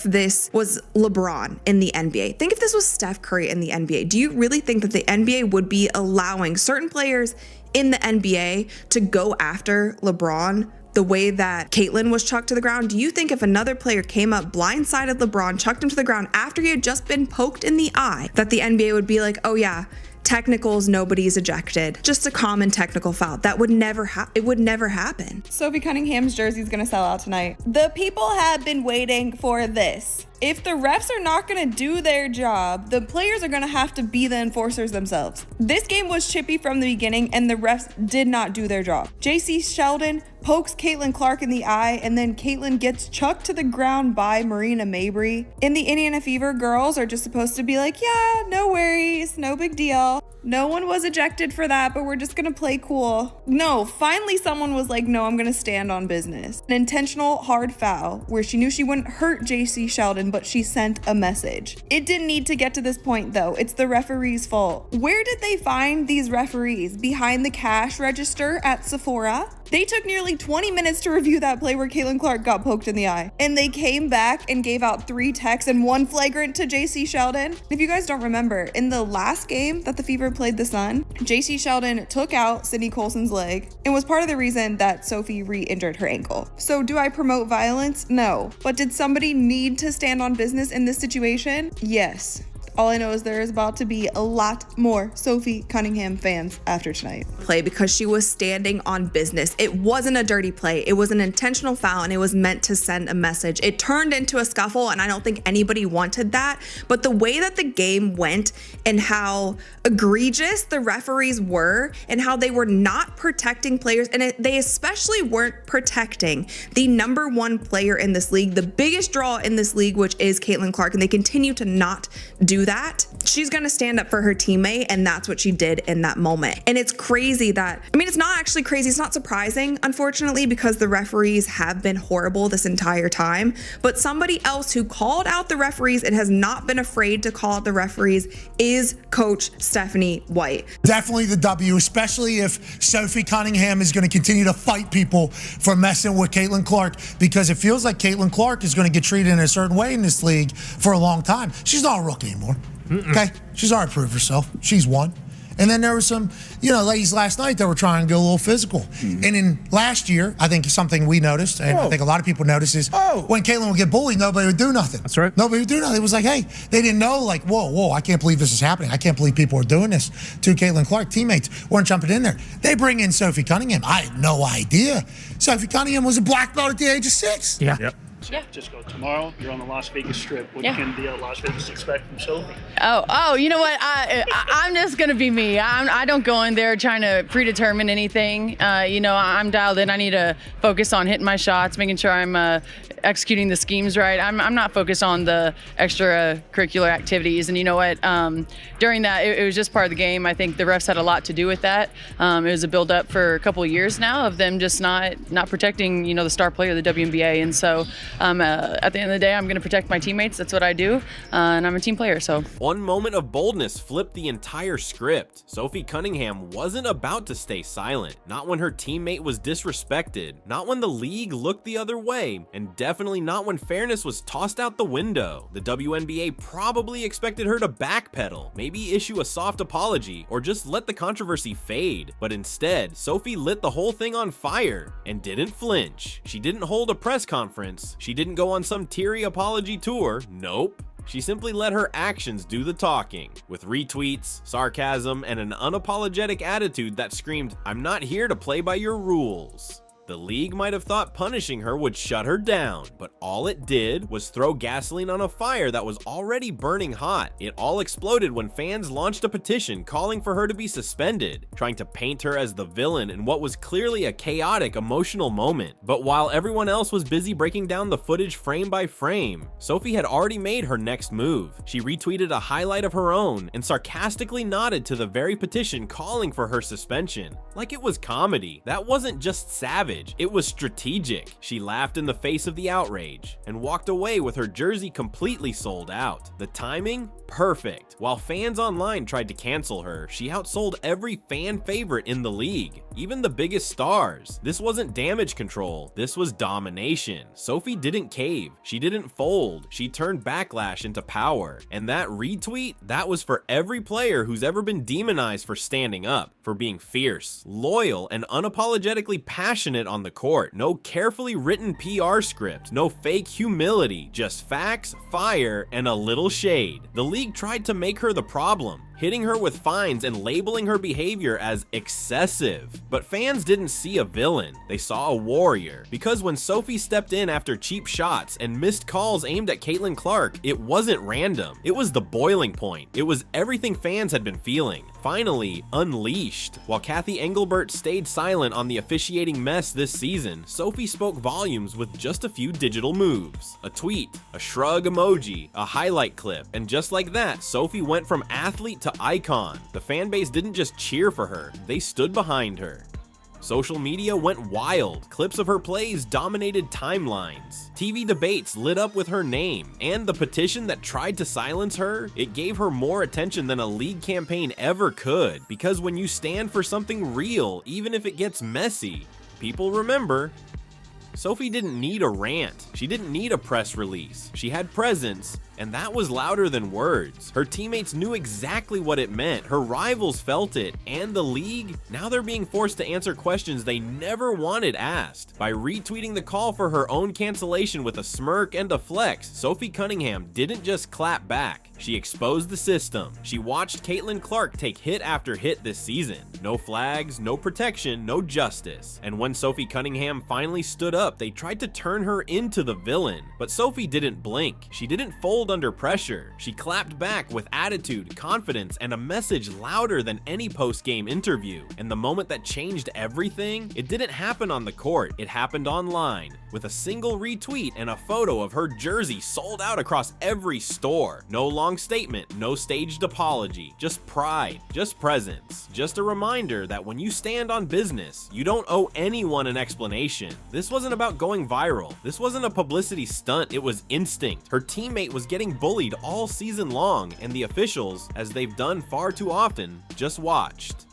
if this was LeBron in the NBA. Think if this was Steph Curry in the NBA. Do you really think that the NBA would be allowing certain players in the NBA to go after LeBron the way that Caitlyn was chucked to the ground? Do you think if another player came up, blindsided LeBron, chucked him to the ground after he had just been poked in the eye, that the NBA would be like, oh yeah, technicals, nobody's ejected, just a common technical foul? That would never it would never happen. Sophie Cunningham's jersey is gonna sell out tonight. The people have been waiting for this. If the refs are not gonna do their job, the players are gonna have to be the enforcers themselves. This game was chippy from the beginning and the refs did not do their job. JC Sheldon pokes Caitlin Clark in the eye and then Caitlin gets chucked to the ground by Marina Mabrey. In the Indiana Fever, girls are just supposed to be like, yeah, no worries, no big deal. No one was ejected for that, but we're just gonna play cool. No, finally someone was like, no, I'm gonna stand on business. An intentional hard foul where she knew she wouldn't hurt JC Sheldon, but she sent a message. It didn't need to get to this point though. It's the referee's fault. Where did they find these referees? Behind the cash register at Sephora? They took nearly 20 minutes to review that play where Caitlin Clark got poked in the eye. And they came back and gave out 3 techs and 1 flagrant to JC Sheldon. If you guys don't remember, in the last game that the Fever played the Sun, JC Sheldon took out Sydney Colson's leg and was part of the reason that Sophie re-injured her ankle. So do I promote violence? No. But did somebody need to stand on business in this situation? Yes. All I know is there is about to be a lot more Sophie Cunningham fans after tonight. Play because she was standing on business. It wasn't a dirty play. It was an intentional foul and it was meant to send a message. It turned into a scuffle and I don't think anybody wanted that. But the way that the game went and how egregious the referees were and how they were not protecting players, and they especially weren't protecting the #1 player in this league, the biggest draw in this league, which is Caitlin Clark, and they continue to not do that. She's gonna stand up for her teammate, and that's what she did in that moment. And it's crazy that, I mean, it's not actually crazy, it's not surprising, unfortunately, because the referees have been horrible this entire time. But somebody else who called out the referees and has not been afraid to call out the referees is Coach Stephanie White. Definitely the W, especially if Sophie Cunningham is going to continue to fight people for messing with Caitlin Clark, because it feels like Caitlin Clark is going to get treated in a certain way in this league for a long time. She's not a rookie anymore. Okay, she's already proved herself. She's won. And then there were some, ladies last night that were trying to go a little physical. And in last year, I think something we noticed, and I think a lot of people noticed, is when Caitlin would get bullied, nobody would do nothing. That's right. Nobody would do nothing. It was like, hey, they didn't know, like, whoa, I can't believe this is happening. I can't believe people are doing this to Caitlin Clark. Teammates weren't jumping in there. They bring in Sophie Cunningham. I had no idea. Sophie Cunningham was a black belt at the age of 6. Yeah. Yep. San Francisco tomorrow. You're on the Las Vegas Strip. What can the Las Vegas expect from Sophie? Oh, you know what? I'm just gonna be me. I don't go in there trying to predetermine anything. I'm dialed in. I need to focus on hitting my shots, making sure I'm executing the schemes right. I'm not focused on the extracurricular activities. And you know what? During that, it was just part of the game. I think the refs had a lot to do with that. It was a build-up for a couple of years now of them just not protecting, the star player of the WNBA. And so at the end of the day, I'm going to protect my teammates. That's what I do. And I'm a team player, so. One moment of boldness flipped the entire script. Sophie Cunningham wasn't about to stay silent. Not when her teammate was disrespected. Not when the league looked the other way. And definitely not when fairness was tossed out the window. The WNBA probably expected her to backpedal, maybe issue a soft apology, or just let the controversy fade. But instead, Sophie lit the whole thing on fire and didn't flinch. She didn't hold a press conference. She didn't go on some teary apology tour. Nope. She simply let her actions do the talking, with retweets, sarcasm, and an unapologetic attitude that screamed, "I'm not here to play by your rules." The league might have thought punishing her would shut her down, but all it did was throw gasoline on a fire that was already burning hot. It all exploded when fans launched a petition calling for her to be suspended, trying to paint her as the villain in what was clearly a chaotic, emotional moment. But while everyone else was busy breaking down the footage frame by frame, Sophie had already made her next move. She retweeted a highlight of her own and sarcastically nodded to the very petition calling for her suspension. Like it was comedy. That wasn't just savage. message. It was strategic. She laughed in the face of the outrage and walked away with her jersey completely sold out. The timing? Perfect. While fans online tried to cancel her, she outsold every fan favorite in the league, even the biggest stars. This wasn't damage control, this was domination. Sophie didn't cave, she didn't fold, she turned backlash into power. And that retweet, that was for every player who's ever been demonized for standing up, for being fierce, loyal, and unapologetically passionate on the court. No carefully written PR script, no fake humility, just facts, fire, and a little shade. The league tried to make her the problem, hitting her with fines and labeling her behavior as excessive. But fans didn't see a villain, they saw a warrior. Because when Sophie stepped in after cheap shots and missed calls aimed at Caitlin Clark, it wasn't random. It was the boiling point. It was everything fans had been feeling, finally unleashed. While Kathy Engelbert stayed silent on the officiating mess this season, Sophie spoke volumes with just a few digital moves. A tweet, a shrug emoji, a highlight clip, and just like that, Sophie went from athlete to icon. The fan base didn't just cheer for her, they stood behind her. Social media went wild. Clips of her plays dominated timelines. TV debates lit up with her name, and the petition that tried to silence her, it gave her more attention than a league campaign ever could. Because when you stand for something real, even if it gets messy, people remember. Sophie didn't need a rant. She didn't need a press release. She had presence, and that was louder than words. Her teammates knew exactly what it meant. Her rivals felt it, and the league, now they're being forced to answer questions they never wanted asked. By retweeting the call for her own cancellation with a smirk and a flex, Sophie Cunningham didn't just clap back. She exposed the system. She watched Caitlin Clark take hit after hit this season. No flags, no protection, no justice. And when Sophie Cunningham finally stood up, they tried to turn her into the villain. But Sophie didn't blink. She didn't fold under pressure. She clapped back with attitude, confidence, and a message louder than any post-game interview. And the moment that changed everything, it didn't happen on the court. It happened online, with a single retweet and a photo of her jersey sold out across every store. No long statement, no staged apology, just pride, just presence, just a reminder that when you stand on business, you don't owe anyone an explanation. This wasn't about going viral. This wasn't a publicity stunt, it was instinct. Her teammate was getting bullied all season long, and the officials, as they've done far too often, just watched.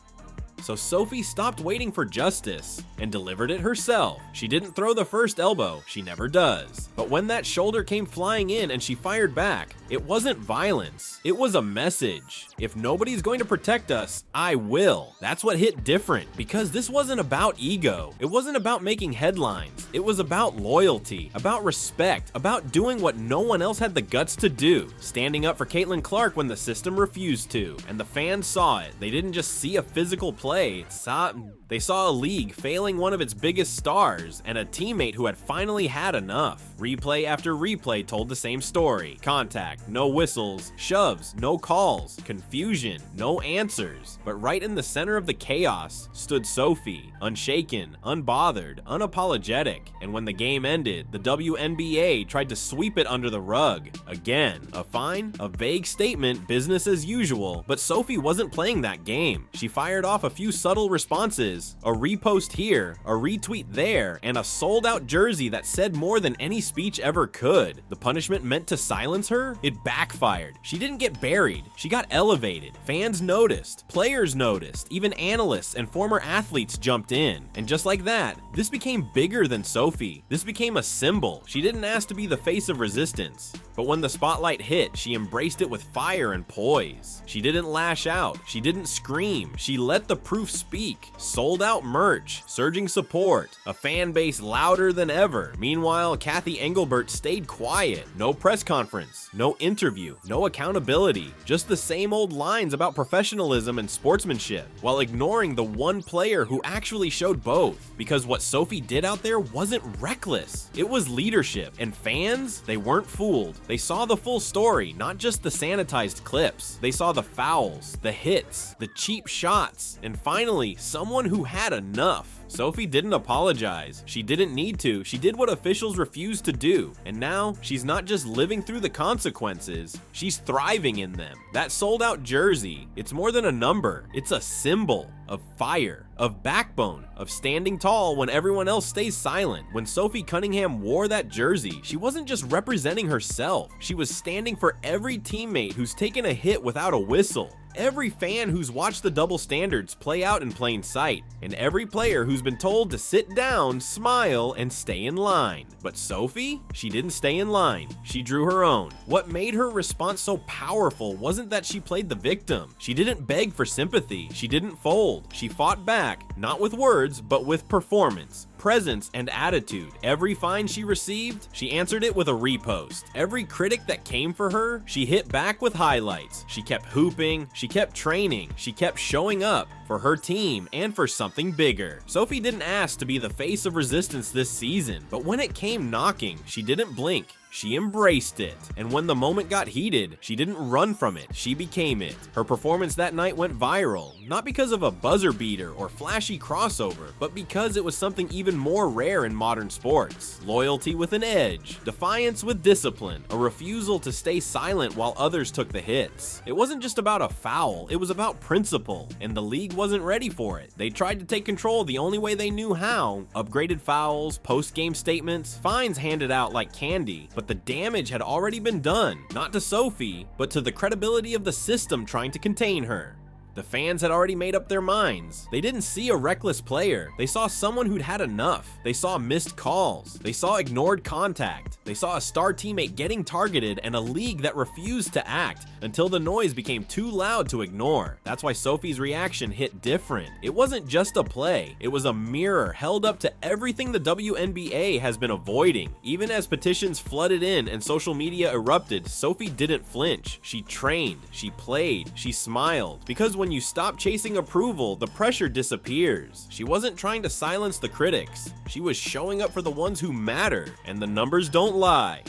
So Sophie stopped waiting for justice and delivered it herself. She didn't throw the first elbow, she never does. But when that shoulder came flying in and she fired back, it wasn't violence, it was a message. If nobody's going to protect us, I will. That's what hit different, because this wasn't about ego. It wasn't about making headlines. It was about loyalty, about respect, about doing what no one else had the guts to do. Standing up for Caitlin Clark when the system refused to. And the fans saw it. They didn't just see a physical play. They saw a league failing one of its biggest stars, and a teammate who had finally had enough. Replay after replay told the same story. Contact, no whistles, shoves, no calls, confusion, no answers. But right in the center of the chaos stood Sophie, unshaken, unbothered, unapologetic. And when the game ended, the Wnba tried to sweep it under the rug. Again, a fine, a vague statement, business as usual, but Sophie wasn't playing that game. She fired off a few subtle responses, a repost here, a retweet there, and a sold-out jersey that said more than any speech ever could. The punishment meant to silence her? It backfired. She didn't get buried, she got elevated. Fans noticed, players noticed, even analysts and former athletes jumped in. And just like that, this became bigger than Sophie. This became a symbol. She didn't ask to be the face of resistance. But when the spotlight hit, she embraced it with fire and poise. She didn't lash out, she didn't scream, she let the proof speak. Sold out merch, surging support, a fan base louder than ever. Meanwhile, Kathy Engelbert stayed quiet. No press conference, no interview, no accountability, just the same old lines about professionalism and sportsmanship, while ignoring the one player who actually showed both. Because what Sophie did out there wasn't reckless, it was leadership. And fans, they weren't fooled. They saw the full story, not just the sanitized clips. They saw the fouls, the hits, the cheap shots, and finally, someone who had enough. Sophie didn't apologize. She didn't need to. She did what officials refused to do. And now, she's not just living through the consequences, she's thriving in them. That sold-out jersey, it's more than a number. It's a symbol of fire, of backbone, of standing tall when everyone else stays silent. When Sophie Cunningham wore that jersey, she wasn't just representing herself. She was standing for every teammate who's taken a hit without a whistle, every fan who's watched the double standards play out in plain sight, and every player who's been told to sit down, smile, and stay in line. But Sophie? She didn't stay in line. She drew her own. What made her response so powerful wasn't that she played the victim. She didn't beg for sympathy. She didn't fold. She fought back, not with words, but with performance, presence, and attitude. Every fine she received, she answered it with a repost. Every critic that came for her, she hit back with highlights. She kept hooping, she kept training, she kept showing up for her team and for something bigger. Sophie didn't ask to be the face of resistance this season, but when it came knocking, she didn't blink. She embraced it. And when the moment got heated, she didn't run from it, she became it. Her performance that night went viral, not because of a buzzer beater or flashy crossover, but because it was something even more rare in modern sports. Loyalty with an edge, defiance with discipline, a refusal to stay silent while others took the hits. It wasn't just about a foul, it was about principle, and the league wasn't ready for it. They tried to take control the only way they knew how. Upgraded fouls, post-game statements, fines handed out like candy. But the damage had already been done, not to Sophie, but to the credibility of the system trying to contain her. The fans had already made up their minds. They didn't see a reckless player. They saw someone who'd had enough. They saw missed calls. They saw ignored contact. They saw a star teammate getting targeted and a league that refused to act until the noise became too loud to ignore. That's why Sophie's reaction hit different. It wasn't just a play. It was a mirror held up to everything the WNBA has been avoiding. Even as petitions flooded in and social media erupted, Sophie didn't flinch. She trained, she played, she smiled. Because when you stop chasing approval, the pressure disappears. She wasn't trying to silence the critics. She was showing up for the ones who matter, and the numbers don't lie.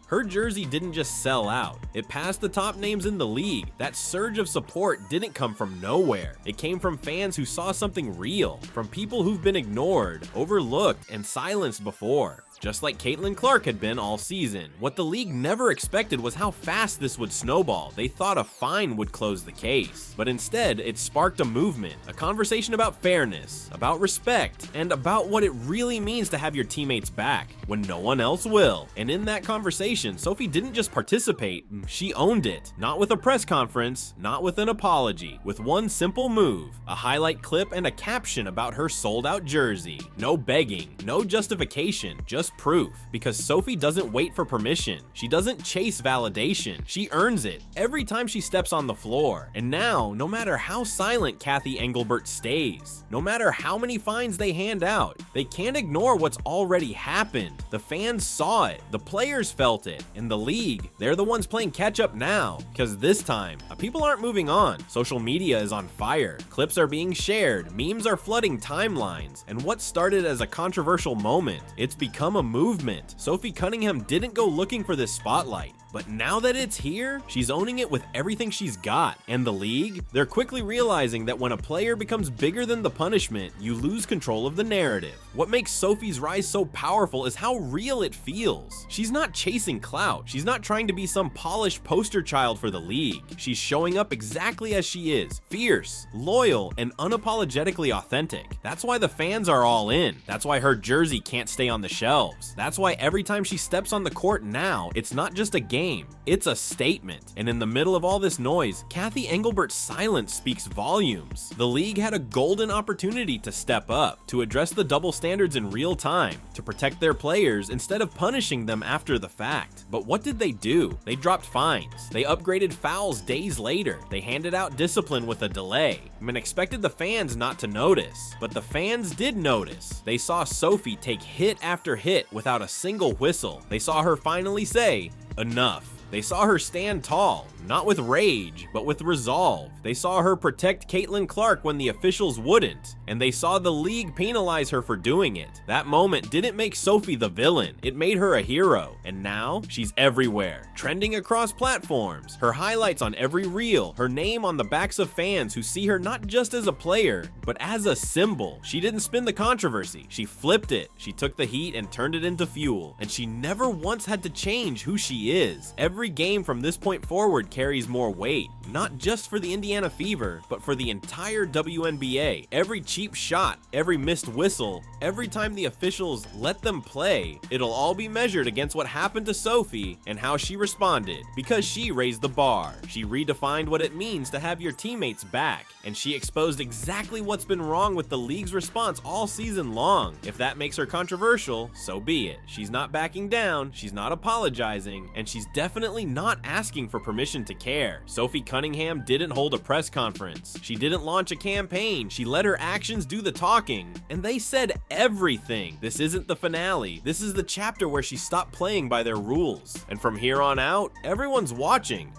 Her jersey didn't just sell out. It passed the top names in the league. That surge of support didn't come from nowhere. It came from fans who saw something real, from people who've been ignored, overlooked, and silenced before. Just like Caitlin Clark had been all season. What the league never expected was how fast this would snowball. They thought a fine would close the case. But instead, it sparked a movement, a conversation about fairness, about respect, and about what it really means to have your teammates back when no one else will. And in that conversation, Sophie didn't just participate, she owned it. Not with a press conference, not with an apology, with one simple move, a highlight clip and a caption about her sold-out jersey. No begging, no justification, just proof. Because Sophie doesn't wait for permission. She doesn't chase validation. She earns it every time she steps on the floor. And now, no matter how silent Cathy Engelbert stays, no matter how many fines they hand out, they can't ignore what's already happened. The fans saw it, the players felt it, and the league, they're the ones playing catch up now. Because this time, people aren't moving on. Social media is on fire. Clips are being shared, memes are flooding timelines, and what started as a controversial moment, it's become a movement. Sophie Cunningham didn't go looking for this spotlight. But now that it's here, she's owning it with everything she's got. And the league, they're quickly realizing that when a player becomes bigger than the punishment, you lose control of the narrative. What makes Sophie's rise so powerful is how real it feels. She's not chasing clout. She's not trying to be some polished poster child for the league. She's showing up exactly as she is, fierce, loyal, and unapologetically authentic. That's why the fans are all in. That's why her jersey can't stay on the shelves. That's why every time she steps on the court now, it's not just a game. It's a statement. And in the middle of all this noise, Cathy Engelbert's silence speaks volumes. The league had a golden opportunity to step up, to address the double standards in real time, to protect their players instead of punishing them after the fact. But what did they do? They dropped fines. They upgraded fouls days later. They handed out discipline with a delay. And expected the fans not to notice. But the fans did notice. They saw Sophie take hit after hit without a single whistle. They saw her finally say, enough. They saw her stand tall, not with rage, but with resolve. They saw her protect Caitlin Clark when the officials wouldn't, and they saw the league penalize her for doing it. That moment didn't make Sophie the villain, it made her a hero, and now she's everywhere, trending across platforms, her highlights on every reel, her name on the backs of fans who see her not just as a player, but as a symbol. She didn't spin the controversy, she flipped it. She took the heat and turned it into fuel, and she never once had to change who she is. Every game from this point forward carries more weight, not just for the Indiana Fever, but for the entire WNBA. Every cheap shot, every missed whistle, every time the officials let them play, it'll all be measured against what happened to Sophie and how she responded, because she raised the bar. She redefined what it means to have your teammates back, and she exposed exactly what's been wrong with the league's response all season long. If that makes her controversial, so be it. She's not backing down, she's not apologizing, and she's definitely not asking for permission to care. Sophie Cunningham didn't hold a press conference. She didn't launch a campaign. She let her actions do the talking, and they said everything. This isn't the finale. This is the chapter where she stopped playing by their rules. And from here on out, everyone's watching.